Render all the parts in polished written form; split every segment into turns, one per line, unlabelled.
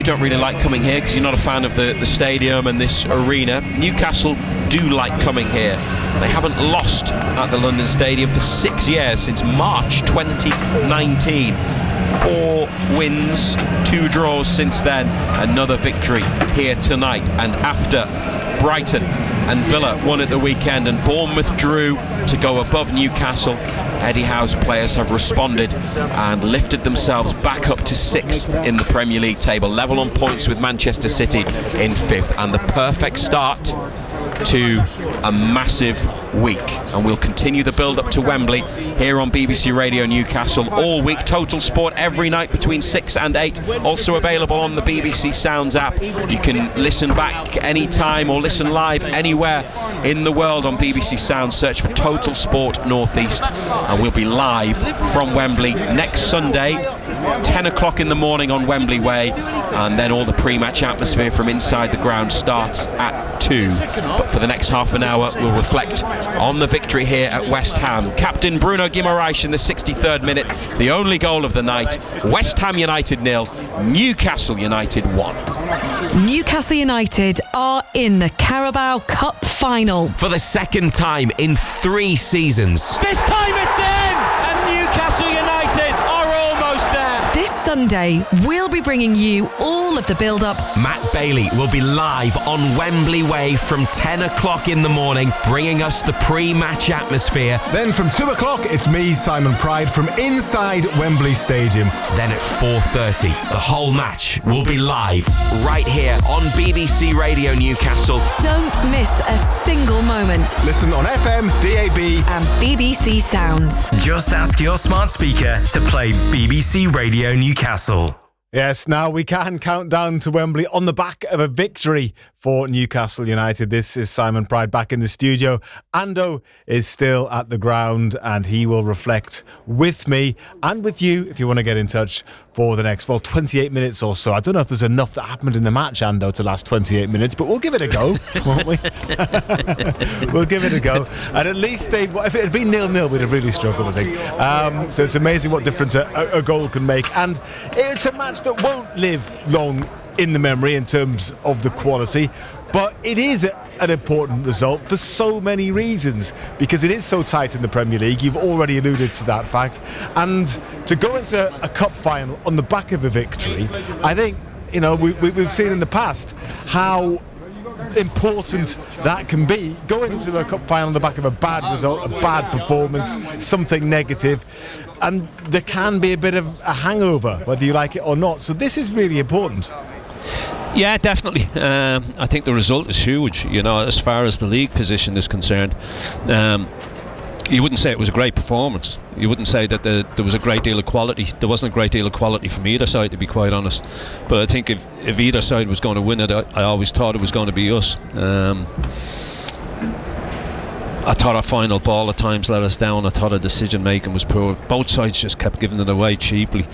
You don't really like coming here because you're not a fan of the stadium and this arena. Newcastle do like coming here. They haven't lost at the London Stadium for 6 years, since March 2019. 4 wins, 2 draws since then. Another victory here tonight. And after Brighton and Villa won at the weekend and Bournemouth drew to go above Newcastle, Eddie Howe's players have responded and lifted themselves back up to 6th in the Premier League table, level on points with Manchester City in 5th, and the perfect start to a massive week. And we'll continue the build up to Wembley here on BBC Radio Newcastle all week. Total Sport every night between 6 and 8, also available on the BBC Sounds app. You can listen back anytime or listen live anywhere in the world on BBC Sounds. Search for Total Sport Northeast, and we'll be live from Wembley next Sunday, 10 o'clock in the morning on Wembley Way, and then all the pre-match atmosphere from inside the ground starts at 2. But for the next half an hour, we'll reflect on the victory here at West Ham. Captain Bruno Guimaraes in the 63rd minute, the only goal of the night. West Ham United 0, Newcastle United 1.
Newcastle United are in the Carabao Cup final.
For the second time in 3 seasons.
This time it's in, and Newcastle United are almost there.
This Sunday, we'll be bringing you all of the build-up.
Matt Bailey will be live on Wembley Way from 10 o'clock in the morning, bringing us the pre-match atmosphere.
Then from 2 o'clock, it's me, Simon Pride, from inside Wembley Stadium.
Then at 4:30, the whole match will be live right here on BBC Radio Newcastle.
Don't miss a single moment.
Listen on FM, DAB
and BBC Sounds.
Just ask your smart speaker to play BBC Radio Newcastle.
Yes, now we can count down to Wembley on the back of a victory for Newcastle United. This is Simon Pride back in the studio. Ando is still at the ground and he will reflect with me and with you if you want to get in touch for the next, 28 minutes or so. I don't know if there's enough that happened in the match, Ando, to last 28 minutes, but we'll give it a go, won't we? We'll give it a go. And at least if it had been 0-0, we'd have really struggled, I think. So it's amazing what difference a goal can make. And it's a match that won't live long in the memory in terms of the quality, but it is an important result for so many reasons, because it is so tight in the Premier League. You've already alluded to that fact, and to go into a cup final on the back of a victory, I think, we've seen in the past how important that can be. Going to a cup final on the back of a bad result, a bad performance, something negative, and there can be a bit of a hangover, whether you like it or not. So this is really important.
Yeah, definitely. I think the result is huge, as far as the league position is concerned. You wouldn't say it was a great performance. You wouldn't say that there was a great deal of quality. There wasn't a great deal of quality from either side, to be quite honest. But I think if either side was going to win it, I always thought it was going to be us. I thought our final ball at times let us down. I thought our decision making was poor. Both sides just kept giving it away cheaply.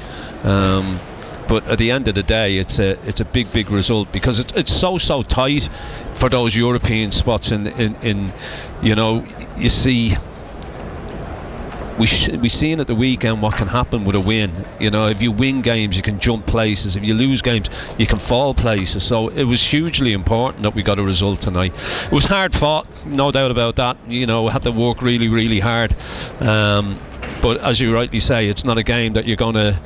But at the end of the day, it's a big result, because it's so tight for those European spots. In you see. We've seen at the weekend what can happen with a win. If you win games, you can jump places. If you lose games, you can fall places. So it was hugely important that we got a result tonight. It was hard fought, no doubt about that. We had to work really, really hard. But as you rightly say, it's not a game that you're going to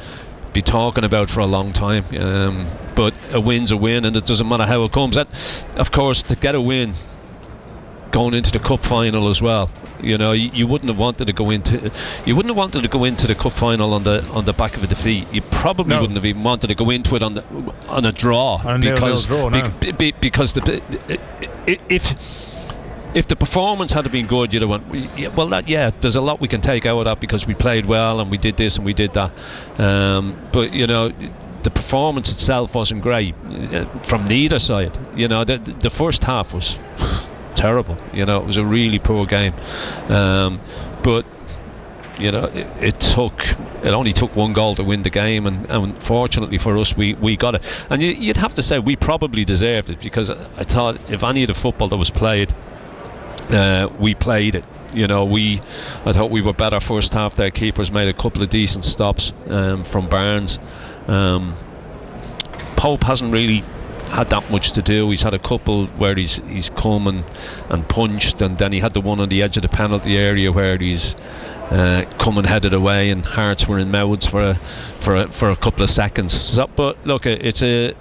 be talking about for a long time. But a win's a win, and it doesn't matter how it comes. And of course, to get a win going into the cup final as well, you wouldn't have wanted to go into the cup final on the back of a defeat. You probably wouldn't have even wanted to go into it on a draw, because if the performance had been good, you'd have went, there's a lot we can take out of that, because we played well and we did this and we did that. But the performance itself wasn't great from neither side. The first half was terrible. It was a really poor game. But it only took one goal to win the game, and fortunately for us, we got it. And you'd have to say we probably deserved it, because I thought if any of the football that was played, we played it. I thought we were better first half. Their keepers made a couple of decent stops from Barnes. Pope hasn't really had that much to do. He's had a couple where he's come and punched, and then he had the one on the edge of the penalty area where he's come and headed away, and hearts were in mouths for a couple of seconds. So, but look, it's in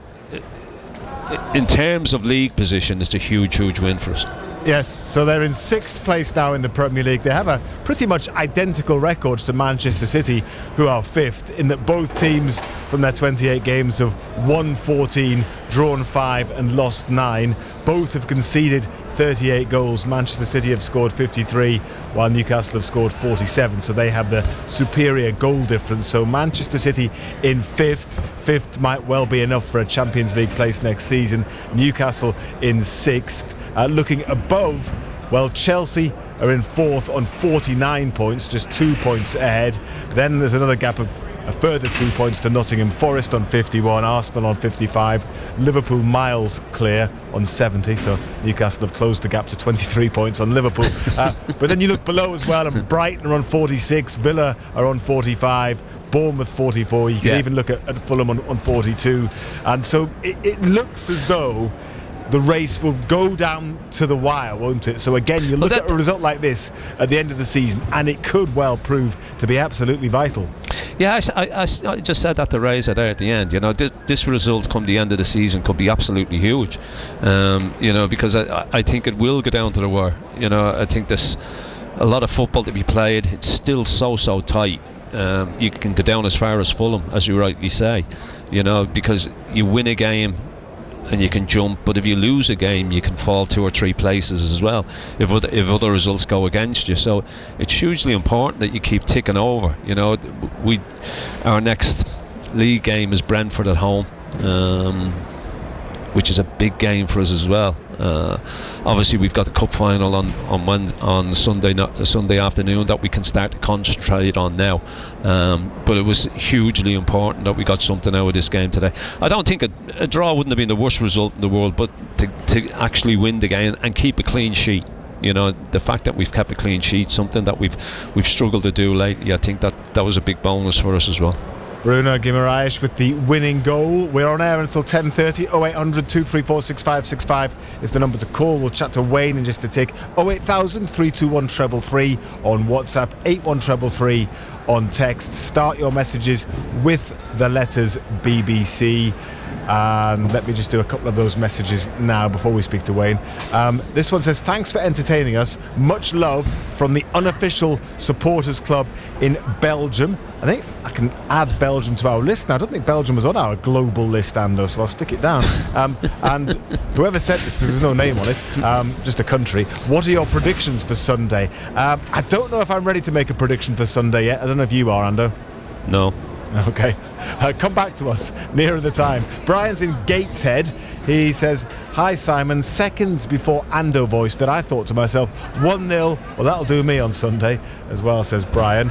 terms of league position, it's a huge win for us.
Yes, so they're in 6th place now in the Premier League. They have a pretty much identical record to Manchester City, who are 5th, in that both teams from their 28 games have won 14, drawn 5 and lost 9. Both have conceded 38 goals. Manchester City have scored 53, while Newcastle have scored 47, so they have the superior goal difference. So Manchester City in 5th. 5th might well be enough for a Champions League place next season. Newcastle in 6th. Looking above, well, Chelsea are in 4th on 49 points, just 2 points ahead. Then there's another gap of a further 2 points to Nottingham Forest on 51, Arsenal on 55, Liverpool miles clear on 70, so Newcastle have closed the gap to 23 points on Liverpool. But then you look below as well, and Brighton are on 46, Villa are on 45, Bournemouth 44, you can even look at Fulham on 42, and so it looks as though the race will go down to the wire, won't it? So again, you look at a result like this at the end of the season, and it could well prove to be absolutely vital.
Yeah, I just said that to Reza there at the end. You know, this result come the end of the season could be absolutely huge. You know, because I think it will go down to the wire. You know, I think there's a lot of football to be played. It's still so tight. You can go down as far as Fulham, as you rightly say. You know, because you win a game and you can jump, but if you lose a game you can fall 2 or 3 places as well if other results go against you. So it's hugely important that you keep ticking over. You know, our next league game is Brentford at home, which is a big game for us as well. Obviously we've got the cup final on Sunday afternoon that we can start to concentrate on now, but it was hugely important that we got something out of this game today. I don't think a draw wouldn't have been the worst result in the world, but to actually win the game and keep a clean sheet, you know, the fact that we've kept a clean sheet, something that we've struggled to do lately, I think that was a big bonus for us as well.
Bruno Guimaraes with the winning goal. We're on air until 10:30. 0800 234 6565 is the number to call. We'll chat to Wayne in just a tick. 08000 321 333 on WhatsApp, 81333 on text. Start your messages with the letters BBC. And let me just do a couple of those messages now before we speak to Wayne. This one says, thanks for entertaining us. Much love from the unofficial supporters club in Belgium. I think I can add Belgium to our list now. I don't think Belgium was on our global list, Ando, so I'll stick it down. And whoever said this, because there's no name on it, just a country. What are your predictions for Sunday? I don't know if I'm ready to make a prediction for Sunday yet. I don't know if you are, Ando.
No.
Okay, come back to us nearer the time. Brian's in Gateshead. He says, hi Simon, seconds before Ando voiced that I thought to myself, 1-0, well that'll do me on Sunday as well, says Brian.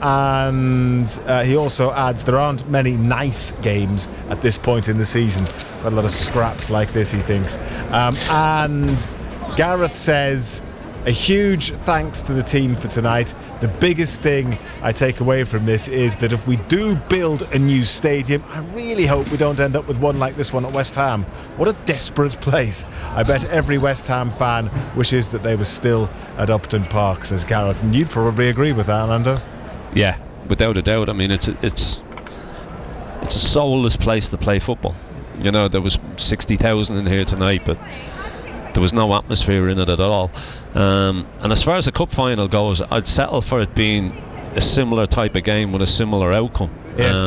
And he also adds, there aren't many nice games at this point in the season. Got a lot of scraps like this, he thinks. And Gareth says, a huge thanks to the team for tonight. The biggest thing I take away from this is that if we do build a new stadium, I really hope we don't end up with one like this one at West Ham. What a desperate place. I bet every West Ham fan wishes that they were still at Upton Park, says Gareth. And you'd probably agree with that, Orlando.
Yeah, without a doubt. I mean, it's a soulless place to play football. You know, there was 60,000 in here tonight, but there was no atmosphere in it at all. And as far as the cup final goes, I'd settle for it being a similar type of game with a similar outcome.
Yes.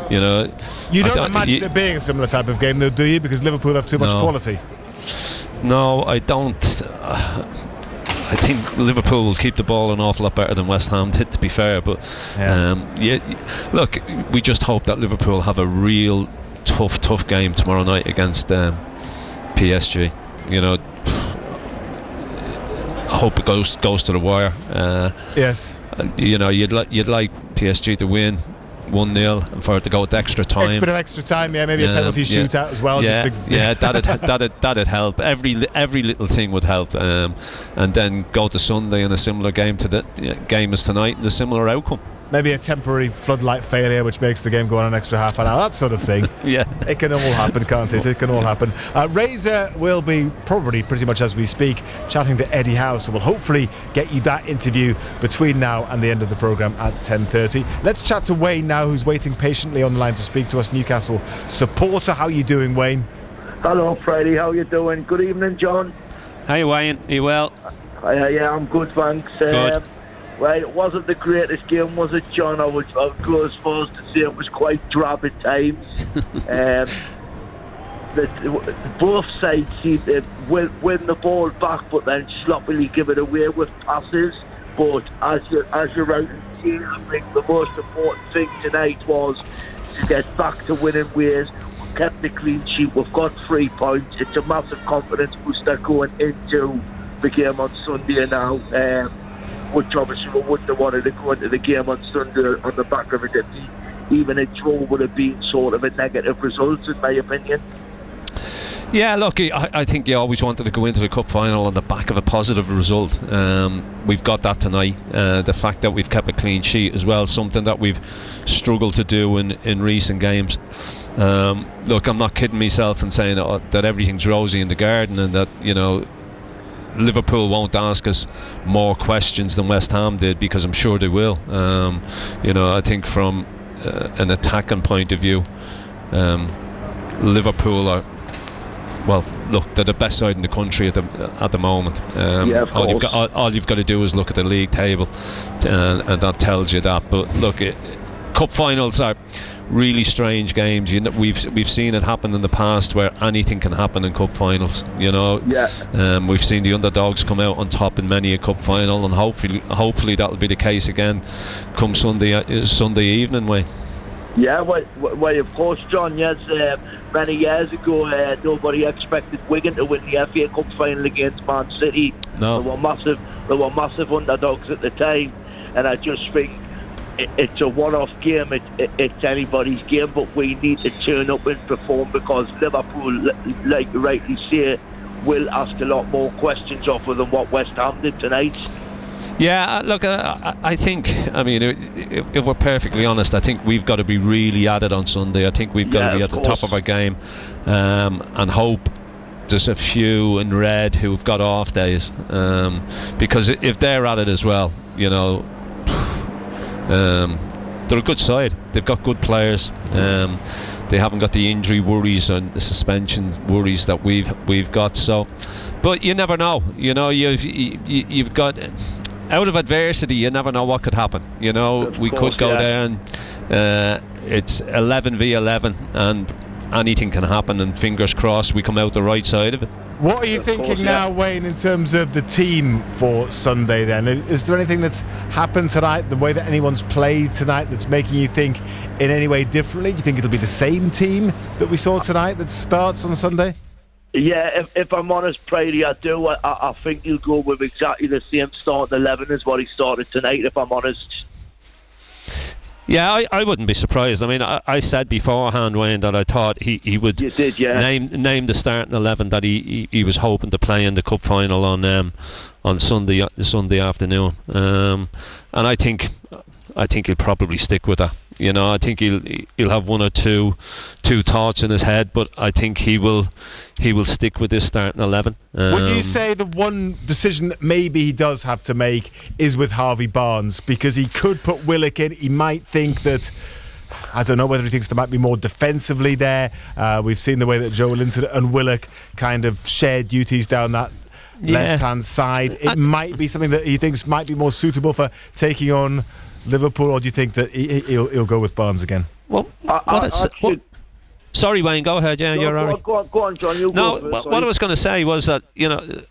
You know,
you don't imagine it being a similar type of game though, do you? Because Liverpool have too much quality.
No, I don't. I think Liverpool will keep the ball an awful lot better than West Ham did, to be fair. But look, we just hope that Liverpool have a real tough game tomorrow night against PSG. You know, I hope it goes to the wire.
Yes.
You know, you'd like PSG to win 1-0 and for it to go to extra time.
A bit of extra time, yeah, maybe a penalty shootout as well.
That'd help. Every little thing would help. And then go to Sunday in a similar game to the game as tonight and a similar outcome.
maybe a temporary floodlight failure which makes the game go on an extra half an hour, that sort of thing.
Yeah.
It can all happen, can't it? It can all happen. Razor will be probably pretty much as we speak chatting to Eddie Howe, so we'll hopefully get you that interview between now and the end of the programme at 10:30. Let's chat to Wayne now, who's waiting patiently on the line to speak to us, Newcastle supporter. How are you doing, Wayne?
Hello, Freddie. How you doing? Good evening, John.
Hey, Wayne. Are you well?
Yeah, I'm good, thanks.
Good.
Well, it wasn't the greatest game, was it, John? I would go as far as to say it was quite drab at times. Both sides seemed to win the ball back, but then sloppily give it away with passes. But as you're out and seeing, I think the most important thing tonight was to get back to winning ways. We've kept the clean sheet. We've got 3 points. It's a massive confidence booster going into the game on Sunday now. Which obviously we wouldn't have wanted to go into the game on Sunday on the back of a defeat. Even a draw would have been sort of a negative result, in my opinion.
Yeah, look, I think you always wanted to go into the cup final on the back of a positive result. We've got that tonight. The fact that we've kept a clean sheet as well, something that we've struggled to do in recent games. Look, I'm not kidding myself and saying that everything's rosy in the garden and that, you know, Liverpool won't ask us more questions than West Ham did, because I'm sure they will. You know, I think from an attacking point of view, Liverpool are, well, look, they're the best side in the country at the moment.
Yeah, of course.
All you've got to do is look at the league table, and that tells you that. But look, cup finals are really strange games. You know, we've seen it happen in the past where anything can happen in cup finals. You know, we've seen the underdogs come out on top in many a cup final, and hopefully that'll be the case again come Sunday evening, Wayne.
Yeah, well, of course, John. Yes, many years ago, nobody expected Wigan to win the FA Cup final against Man City.
No,
they were massive underdogs at the time, and I just think it's a one-off game. It's anybody's game, but we need to turn up and perform, because Liverpool, like you rightly say, will ask a lot more questions of them than what West Ham did tonight.
Yeah, look, I think, I mean, if we're perfectly honest, I think we've got to be really at it on Sunday. I think we've got to be at the top of our game, and hope there's a few in red who've got off days, because if they're at it as well, you know, they're a good side. They've got good players. They haven't got the injury worries and the suspension worries that we've got. So, but you never know. You know, you've got, out of adversity, you never know what could happen. You know, we could go down. It's 11 v 11, and anything can happen. And fingers crossed, we come out the right side of it.
What are you thinking now, Wayne, in terms of the team for Sunday then? Is there anything that's happened tonight, the way that anyone's played tonight, that's making you think in any way differently? Do you think it'll be the same team that we saw tonight that starts on Sunday?
Yeah, if I'm honest, Brady, I do. I think he'll go with exactly the same starting 11 as what he started tonight, if I'm honest.
Yeah, I wouldn't be surprised. I mean, I said beforehand, Wayne, that I thought he would name the starting 11 that he was hoping to play in the cup final on Sunday afternoon. And I think he'll probably stick with that. You know, I think he'll have one or two thoughts in his head, but I think he will stick with this starting 11.
Would you say the one decision that maybe he does have to make is with Harvey Barnes, because he could put Willock in? He might think that, I don't know whether he thinks there might be more defensively there. We've seen the way that Joe Linton and Willock kind of share duties down that left-hand side. It might be something that he thinks might be more suitable for taking on Liverpool, or do you think that he'll go with Barnes again?
Well, sorry, Wayne, go ahead. Yeah, you're all right.
Go on, John.
What I was going to say was that, you know,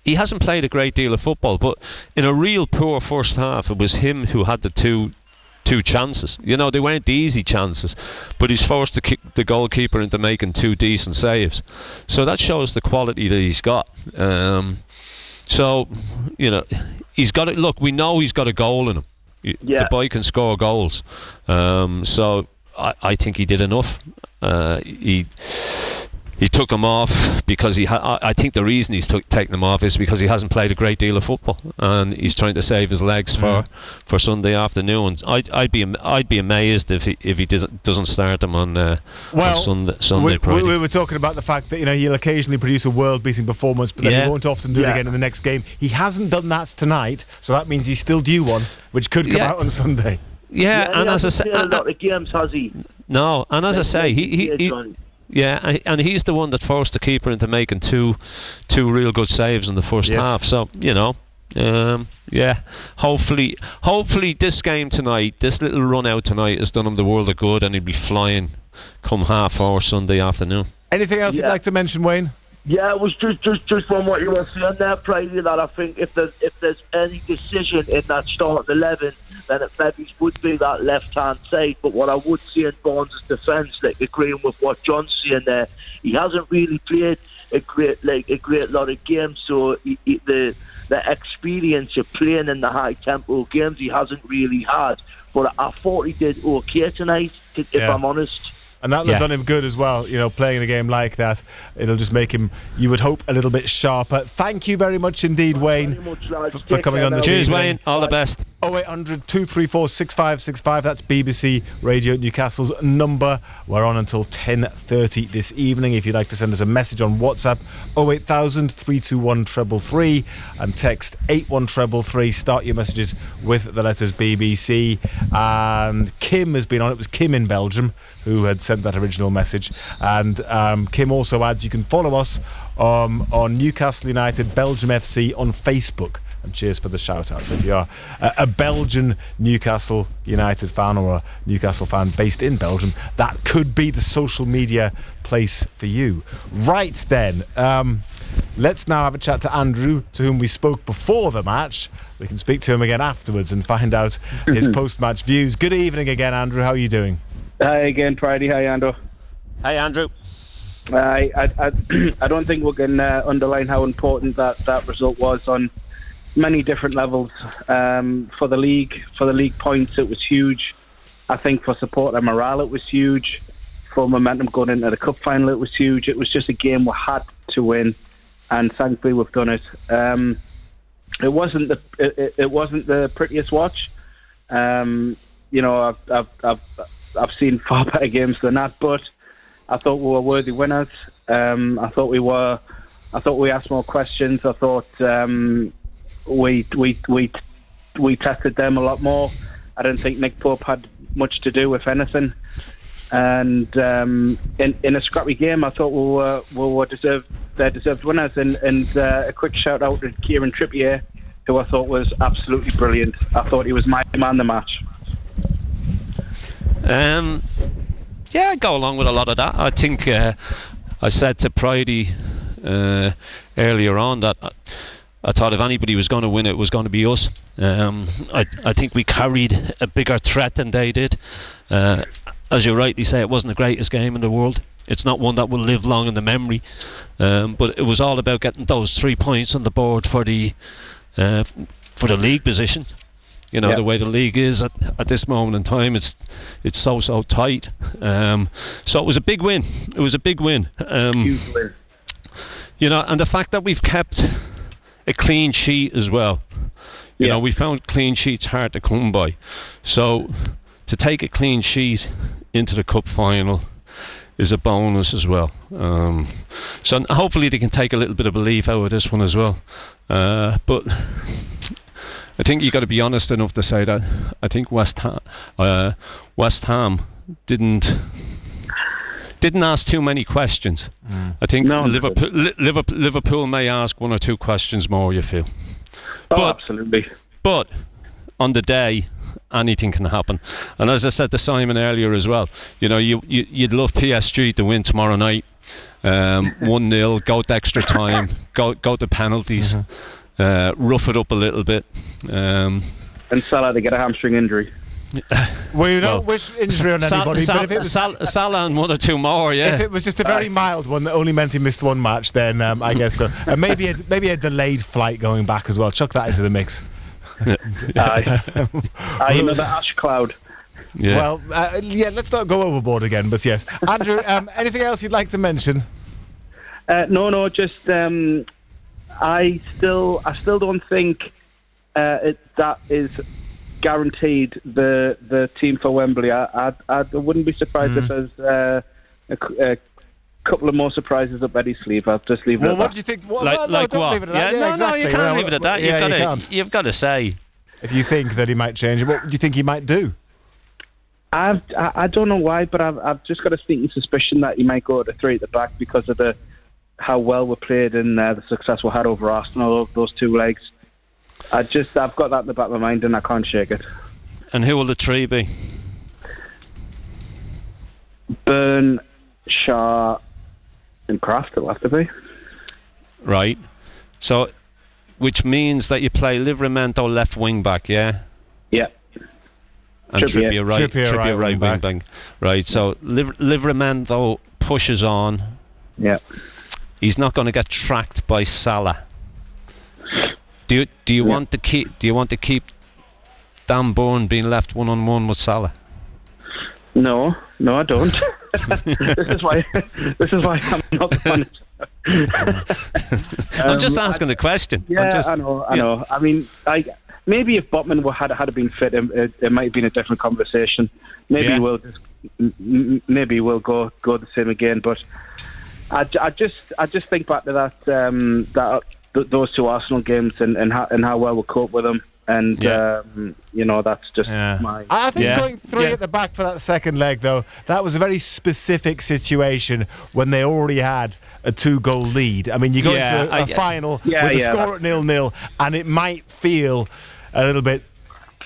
he hasn't played a great deal of football, but in a real poor first half, it was him who had the two chances. You know, they weren't easy chances, but he's forced the goalkeeper into making 2 decent saves. So that shows the quality that he's got. So, you know, he's got it. Look, we know he's got a goal in him. The boy can score goals. So I think he did enough. He
he took him off because I think the reason he's taken him off is because he hasn't played a great deal of football, and he's trying to save his legs for Sunday afternoon. I'd be amazed if he doesn't start him on Sunday.
We were talking about the fact that he'll occasionally produce a world-beating performance, but then he won't often do it again in the next game. He hasn't done that tonight, so that means he's still due one, which could come out on Sunday.
And as I say,
a lot of games, has he?
No, and as I say, he's and he's the one that forced the keeper into making two real good saves in the first half. So hopefully this game tonight, this little run out tonight, has done him the world of good, and he'll be flying come 4:30 Sunday afternoon.
Anything else you'd like to mention, Wayne?
Yeah, it was just from what you were saying there, Friday, that I think if there's any decision in that starting 11, then it maybe would be that left-hand side. But what I would say in Barnes' defence, like agreeing with what John's saying there, he hasn't really played a great lot of games. So the experience of playing in the high-tempo games he hasn't really had. But I thought he did okay tonight, if I'm honest.
And that'll have done him good as well, playing a game like that. It'll just make him, you would hope, a little bit sharper. Thank you very much indeed, Wayne, for coming on this evening.
Cheers, Wayne. All the best.
0800 234 6565. That's BBC Radio Newcastle's number. We're on until 10:30 this evening. If you'd like to send us a message on WhatsApp, 08000 321 333 and text 81333. Start your messages with the letters BBC. And Kim has been on. It was Kim in Belgium who had sent that original message. And Kim also adds you can follow us on Newcastle United Belgium FC on Facebook. And cheers for the shout out. So if you're a Belgian Newcastle United fan or a Newcastle fan based in Belgium, that could be the social media place for you. Right then, let's now have a chat to Andrew, to whom we spoke before the match. We can speak to him again afterwards and find out his post-match views. Good evening again, Andrew. How are you doing?
Hi again, Friday. Hi, Andrew.
Hey, Andrew.
I don't think we can underline how important that result was on many different levels. For the league points, it was huge. I think for supporter morale, it was huge. For momentum going into the cup final, it was huge. It was just a game we had to win, and thankfully we've done it. It wasn't the prettiest watch. I've seen far better games than that, but I thought we were worthy winners. I thought we asked more questions. I thought we tested them a lot more. I didn't think Nick Pope had much to do with anything. And in a scrappy game, I thought we were deserved winners. And a quick shout out to Kieran Trippier, who I thought was absolutely brilliant. I thought he was my man of the match.
I go along with a lot of that. I think I said to Pridey earlier on that I thought if anybody was going to win, it was going to be us. I think we carried a bigger threat than they did. As you rightly say, it wasn't the greatest game in the world. It's not one that will live long in the memory. But it was all about getting those 3 points on the board for the league position. The way the league is at this moment in time, it's so tight. So it was a big win. It was a big win.
Huge win.
And the fact that we've kept a clean sheet as well. We found clean sheets hard to come by. So to take a clean sheet into the cup final is a bonus as well. So hopefully they can take a little bit of belief out of this one as well. But I think you got to be honest enough to say that I think West Ham didn't ask too many questions. I think Liverpool may ask 1 or 2 questions more, you feel.
Absolutely.
But on the day, anything can happen. And as I said to Simon earlier as well, you'd love PSG to win tomorrow night. 1-0, go to extra time, go to penalties. Rough it up a little bit. And
Salah to get a hamstring injury.
We don't wish injury on anybody, but if it was
Salah and 1 or 2 more, yeah.
If it was just a very mild one that only meant he missed 1 match, then I guess so. And maybe a delayed flight going back as well. Chuck that into the mix.
Another ash cloud.
Yeah.
Well, let's not go overboard again, but yes. Andrew, anything else you'd like to mention?
No, just I still don't think that is guaranteed the team for Wembley. I wouldn't be surprised if there's a couple of more surprises up Eddie's sleeve. I'll just leave it at that.
What do you think? Well,
Like
don't
what?
leave it at that.
Yeah, no,
exactly.
you can't leave it at that. You've got to say.
If you think that he might change it, what do you think he might do?
I don't know why, but I've just got a sneaking suspicion that he might go to 3 at the back because of how well we played and the success we had over Arsenal, those 2 legs. I've got that in the back of my mind and I can't shake it.
And who will the 3 be?
Byrne, Shaw and Kraft it'll have to be.
Right. So, which means that you play Livramento left wing back, yeah?
Yeah.
And Trippier right wing back. Right, so Livramento pushes on.
Yeah.
He's not going to get tracked by Salah. Do you want to keep Dan Burn being left 1-on-1 with Salah?
No, I don't. This is why I'm not the manager.
I'm just asking the question.
Yeah, I know. I mean, maybe if Botman had been fit, it might have been a different conversation. Maybe we'll go the same again. But I just think back to those 2 Arsenal games and how well we cope with them. And, that's just my...
I think going 3 at the back for that second leg, though, that was a very specific situation when they already had a 2-goal lead. I mean, you go into a final with a score at 0-0, and it might feel a little bit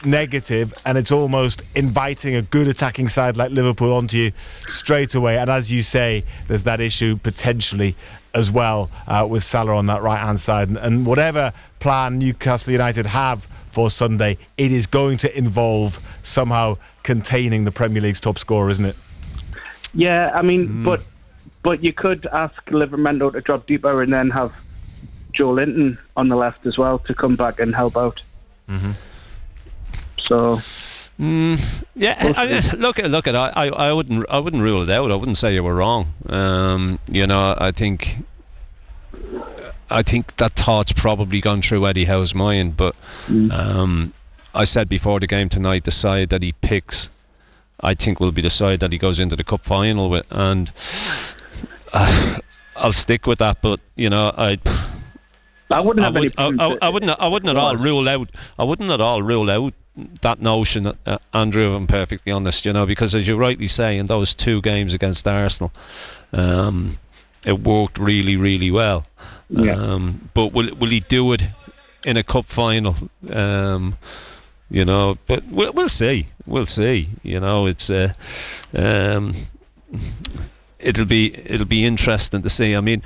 negative, and it's almost inviting a good attacking side like Liverpool onto you straight away. And as you say, there's that issue potentially as well with Salah on that right-hand side. And whatever plan Newcastle United have for Sunday, it is going to involve somehow containing the Premier League's top scorer, isn't it?
Yeah, I mean, but you could ask Livramento to drop deeper and then have Joe Linton on the left as well to come back and help out.
Mm-hmm.
So,
look at I wouldn't rule it out. I wouldn't say you were wrong. I think that thought's probably gone through Eddie Howe's mind, but I said before the game tonight, the side that he picks, I think will be the side that he goes into the cup final with, and I'll stick with that. But I wouldn't at all rule out that notion, Andrew, if I'm perfectly honest, because as you rightly say, in those 2 games against Arsenal, it worked really, really well. But will he do it in a cup final? But we'll see. It's it'll be interesting to see. I mean,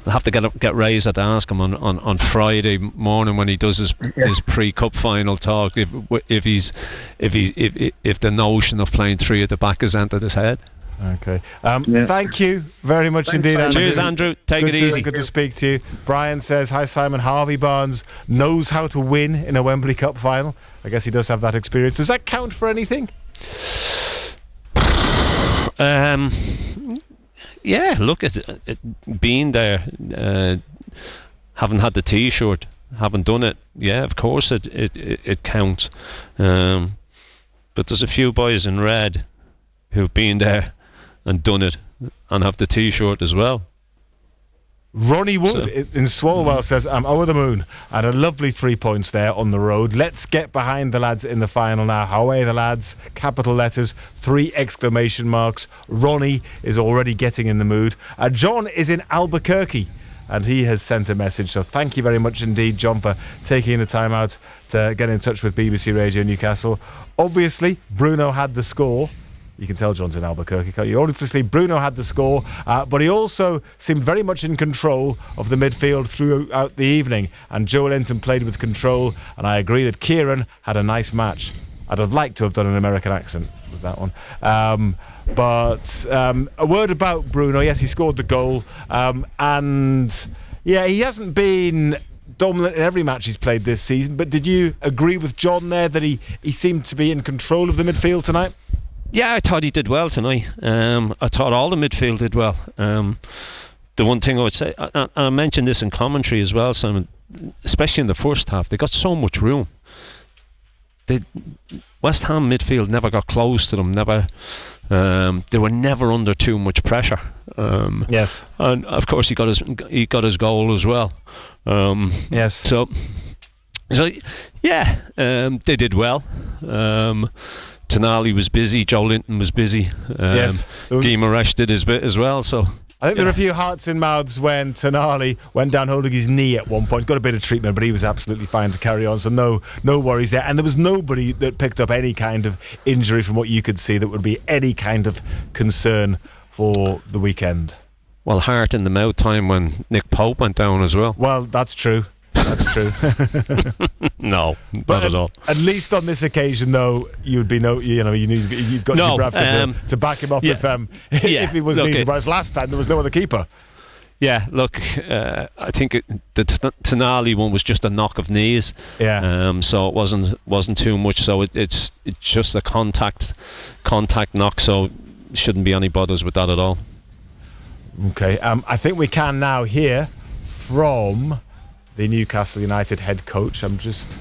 I'll have to get Razor to ask him on Friday morning when he does his pre-cup final talk if the notion of playing 3 at the back has entered his head.
Okay. Thank you very much indeed, Andrew.
Cheers, Andrew. Take it easy.
Good to speak to you. Brian says, hi, Simon. Harvey Barnes knows how to win in a Wembley Cup final. I guess he does have that experience. Does that count for anything?
Yeah, look at it, being there, haven't had the T-shirt, haven't done it. Yeah, of course it counts. But there's a few boys in red who've been there and done it and have the T-shirt as well.
Ronnie Wood in Swalwell says, I'm over the moon, and a lovely 3 points there on the road. Let's get behind the lads in the final now. How are the lads? Capital letters, 3 exclamation marks. Ronnie is already getting in the mood. John is in Albuquerque, and he has sent a message. So thank you very much indeed, John, for taking the time out to get in touch with BBC Radio Newcastle. Obviously, Bruno had the score. You can tell John's in Albuquerque, can't you? Obviously, Bruno had the score, but he also seemed very much in control of the midfield throughout the evening. And Joe Linton played with control, and I agree that Kieran had a nice match. I'd have liked to have done an American accent with that one. But a word about Bruno. Yes, he scored the goal. And, yeah, he hasn't been dominant in every match he's played this season. But did you agree with John there that he seemed to be in control of the midfield tonight?
Yeah, I thought he did well tonight. I thought all the midfield did well. The one thing I would say, and I mentioned this in commentary as well, Simon, especially in the first half, they got so much room. West Ham midfield never got close to them. They were never under too much pressure.
Yes,
and of course he got his goal as well.
Yes.
So yeah, they did well. Tonali was busy. Joe Linton was busy.
Yes.
Guy Moresh did his bit as well. So
I think there were a few hearts in mouths when Tonali went down holding his knee at one point. Got a bit of treatment, but he was absolutely fine to carry on. So no worries there. And there was nobody that picked up any kind of injury from what you could see that would be any kind of concern for the weekend.
Well, heart in the mouth time when Nick Pope went down as well.
Well, that's true. That's true.
No,
but
not at all.
At least on this occasion, though, you've got Dubravka to back him up if he was needed. Whereas last time there was no other keeper.
Yeah, look, I think the Tonali one was just a knock of knees.
Yeah.
So it wasn't too much. So it's just a contact knock. So shouldn't be any bothers with that at all.
Okay. I think we can now hear from the Newcastle United head coach. I'm just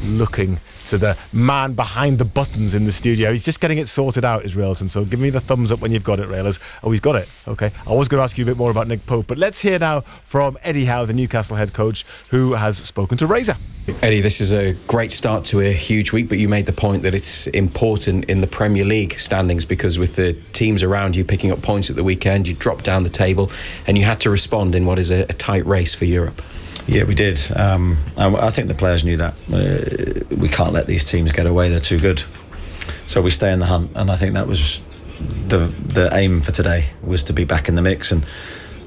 looking to the man behind the buttons in the studio. He's just getting it sorted out, is Railton. So give me the thumbs up when you've got it, Railers. Oh, he's got it. Okay. I was going to ask you a bit more about Nick Pope, but let's hear now from Eddie Howe, the Newcastle head coach, who has spoken to Razor.
Eddie, this is a great start to a huge week, but you made the point that it's important in the Premier League standings because with the teams around you picking up points at the weekend, you dropped down the table and you had to respond in what is a tight race for Europe.
Yeah, we did. I think the players knew that. We can't let these teams get away. They're too good. So we stay in the hunt, and I think that was the aim for today, was to be back in the mix. And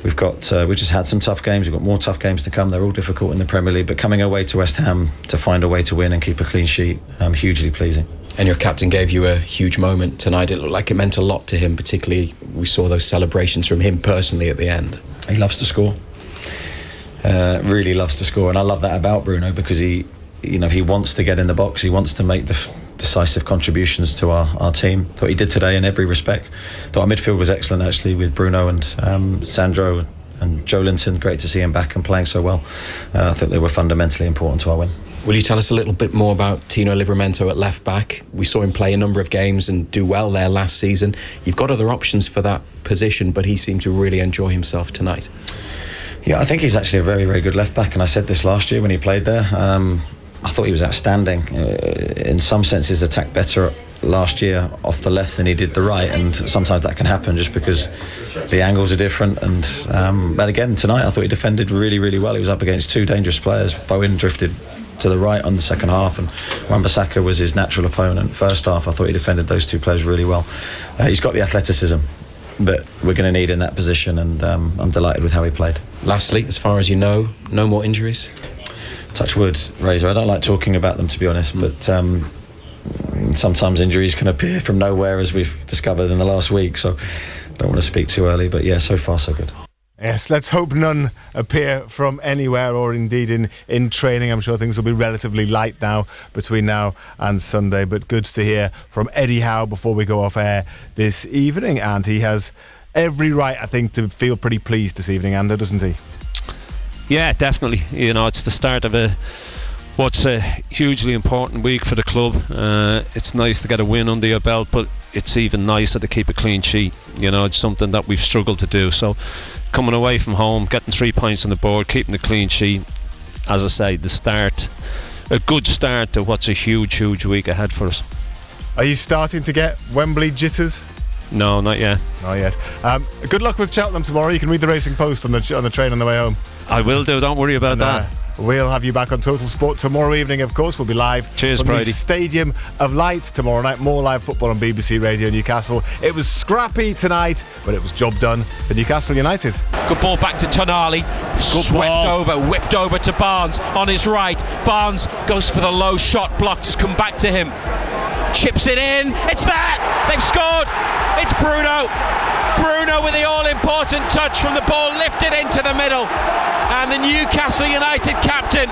we just had some tough games. We've got more tough games to come. They're all difficult in the Premier League, but coming away to West Ham to find a way to win and keep a clean sheet, hugely pleasing.
And your captain gave you a huge moment tonight. It looked like it meant a lot to him, particularly we saw those celebrations from him personally at the end.
He loves to score. Really loves to score, and I love that about Bruno because he wants to get in the box. He wants to make decisive contributions to our team. Thought he did today in every respect. Thought our midfield was excellent actually with Bruno and Sandro and Joe Linton. Great to see him back and playing so well. I think they were fundamentally important to our win.
Will you tell us a little bit more about Tino Livramento at left back? We saw him play a number of games and do well there last season. You've got other options for that position, but he seemed to really enjoy himself tonight.
Yeah, I think he's actually a very, very good left back, and I said this last year when he played there. I thought he was outstanding. In some senses, attacked better last year off the left than he did the right, and sometimes that can happen just because the angles are different. But again, tonight I thought he defended really, really well. He was up against two dangerous players. Bowen drifted to the right on the second half, and Wan-Bissaka was his natural opponent. First half, I thought he defended those two players really well. He's got the athleticism that we're going to need in that position, and I'm delighted with how he played.
Lastly, as far as you know, no more injuries?
Touch wood, Razor. I don't like talking about them, to be honest, but sometimes injuries can appear from nowhere, as we've discovered in the last week, so don't want to speak too early, but yeah, so far so good.
Yes, let's hope none appear from anywhere or indeed in training. I'm sure things will be relatively light now between now and Sunday, but good to hear from Eddie Howe before we go off air this evening, and he has every right, I think, to feel pretty pleased this evening, Ando, doesn't he?
Yeah, definitely. It's the start of what's a hugely important week for the club. It's nice to get a win under your belt, but it's even nicer to keep a clean sheet. It's something that we've struggled to do. So coming away from home, getting 3 points on the board, keeping the clean sheet, as I say, a good start to what's a huge week ahead for us.
Are you starting to get Wembley jitters?
No, not yet.
Not yet. Good luck with Cheltenham tomorrow. You can read the Racing Post on the train on the way home.
I will do, don't worry about that.
We'll have you back on Total Sport tomorrow evening, of course. We'll be live
Cheers,
from
Brady.
the Stadium of Light tomorrow night. More live football on BBC Radio Newcastle. It was scrappy tonight, but it was job done for Newcastle United.
Good ball back to Tonali. Whipped over to Barnes on his right. Barnes goes for the low shot, blocked, just come back to him. Chips it in. It's there. They've scored. It's Bruno with the all-important touch from the ball lifted into the middle. And the Newcastle United captain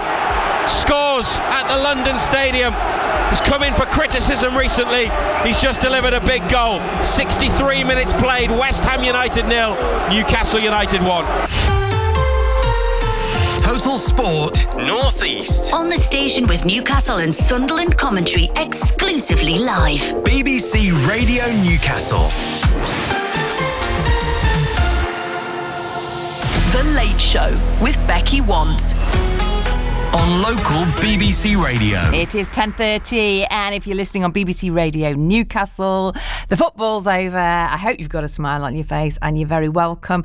scores at the London Stadium. He's come in for criticism recently. He's just delivered a big goal. 63 minutes played. West Ham United 0, Newcastle United 1.
Total Sport North East.
On the station with Newcastle and Sunderland commentary exclusively live.
BBC Radio Newcastle.
The Late Show with Becky Want.
On local BBC Radio.
It is 10:30, and if you're listening on BBC Radio Newcastle, the football's over. I hope you've got a smile on your face, and you're very welcome.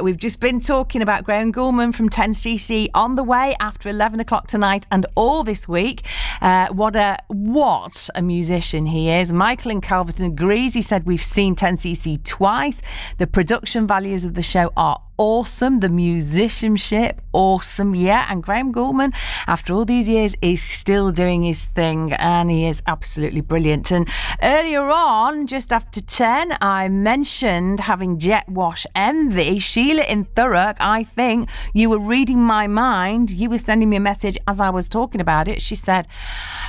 We've just been talking about Graham Gulman from 10cc on the way after 11 o'clock tonight and all this week. What a musician he is. Michael in Calverton agrees. He said we've seen 10cc twice. The production values of the show are awesome. The musicianship, awesome. Yeah, and Graham Gulman, after all these years, is still doing his thing, and he is absolutely brilliant. And earlier on, just after 10, I mentioned having jet wash envy. Sheila in Thurrock, I think you were reading my mind. You were sending me a message as I was talking about it. She said,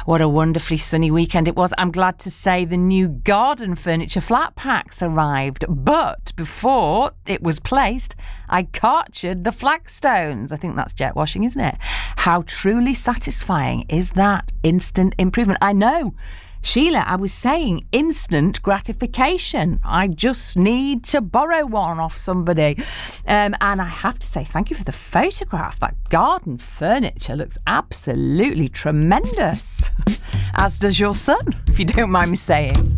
what a wonderfully sunny weekend it was. I'm glad to say the new garden furniture flat packs arrived, but before it was placed, I cartured the flagstones. I think that's jet washing, isn't it? How truly satisfying is that instant improvement? I know, Sheila, I was saying instant gratification. I just need to borrow one off somebody. And I have to say thank you for the photograph. That garden furniture looks absolutely tremendous. As does your son, if you don't mind me saying.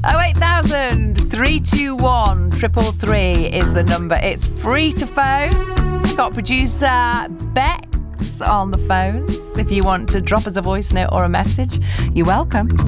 08000 321 333 is the number. It's free to phone. Got producer Bex on the phones. If you want to drop us a voice note or a message, you're welcome.